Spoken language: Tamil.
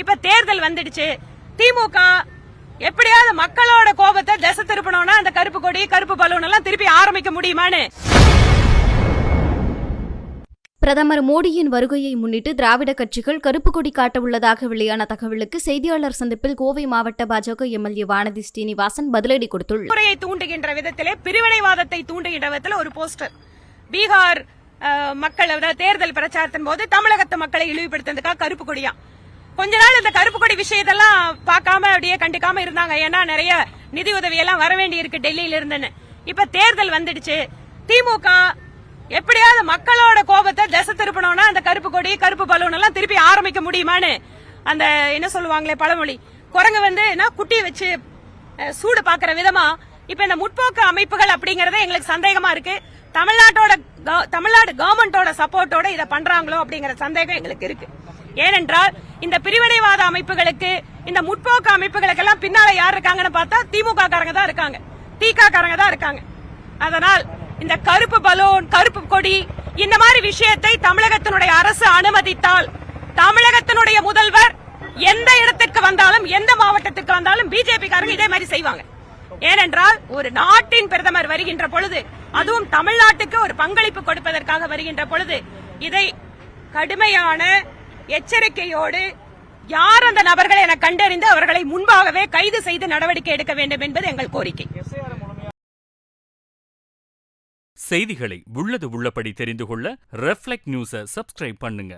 இப்ப தேர்தல் வந்துடுச்சு. திமுக எப்படியாவது மக்களோட கோபத்தை திசை திருப்பணும்னா அந்த கருப்பு கொடி கருப்பு பலூன் எல்லாம் திருப்பி ஆரம்பிக்க முடியுமான்னு. பிரதமர் மோடியின் வருகையை முன்னிட்டு திராவிட கட்சிகள் கருப்பு கொடி காட்ட உள்ளதாக வெளியான தகவலுக்கு செய்தியாளர் சந்திப்பில் கோவை மாவட்ட பாஜக எம்எல்ஏ வானதி ஸ்ரீனிவாசன் பதிலடி கொடுத்துள்ளார். முறையை தூண்டுகின்ற விதத்திலே பிரிவினைவாதத்தை தூண்டுகின்ற விதத்தில் ஒரு போஸ்டர் பீகார் மக்கள் தேர்தல் பிரச்சாரத்தின் போது தமிழகத்து மக்களை இழிவுபடுத்துறதுக்காக கருப்பு கொடியா கொஞ்ச நாள் இந்த கருப்பு கொடி விஷயத்தெல்லாம் பார்க்காம அப்படியே கண்டுக்காம இருந்தாங்க. ஏன்னா நிறைய நிதி உதவி எல்லாம் வர வேண்டி இருக்கு டெல்லியில இருந்துன்னு. இப்ப தேர்தல் வந்துடுச்சு. திமுக எப்படியாவது மக்களோட கோபத்தை திசை திருப்பணும்னா அந்த கருப்பு கொடி கருப்பு பலூன் எல்லாம் திருப்பி ஆரம்பிக்க முடியுமான்னு. அந்த என்ன சொல்லுவாங்களே பழமொழி, குரங்கு குட்டி வச்சு சூடு பாக்குற விதமா இப்ப இந்த முற்போக்கு அமைப்புகள் அப்படிங்கறத எங்களுக்கு சந்தேகமா இருக்கு. தமிழ்நாடு கவர்மெண்டோட சப்போர்ட்டோட இதை பண்றாங்களோ அப்படிங்கிற சந்தேகம் எங்களுக்கு இருக்கு. ஏனென்றால் இந்த பிரிவினைவாத அமைப்புகளுக்கு இந்த முற்போக்கு அமைப்புகளுக்கெல்லாம் பின்னால யார் இருக்காங்கன்னு பார்த்தா திமுக காரங்க தான் இருக்காங்க, திக காரங்க தான் இருக்காங்க. அதனால் இந்த கருப்பு பலூன் கருப்பு கொடி இந்த மாதிரி விஷயத்தை தமிழகத்தினுடைய அரசு அனுமதித்தால் தமிழகத்தினுடைய முதல்வர் எந்த இடத்திற்கு வந்தாலும் எந்த மாவட்டத்திற்கு வந்தாலும் பிஜேபி காரங்க இதே மாதிரி செய்வாங்க. ஏனென்றால் ஒரு நாட்டின் பிரதமர் வருகின்ற பொழுது, அதுவும் தமிழ்நாட்டுக்கு ஒரு பங்களிப்பு கொடுப்பதற்காக வருகின்ற பொழுது இதை கடுமையான எச்சரிக்கையோடு யார் அந்த நபர்களை என கண்டறிந்து அவர்களை முன்பாகவே கைது செய்து நடவடிக்கை எடுக்க வேண்டும் என்பது எங்கள் கோரிக்கை. செய்திகளை உள்ளது உள்ளபடி தெரிந்து கொள்ள ரெஃப்ளெக்ட் நியூஸை சப்ஸ்கிரைப் பண்ணுங்க.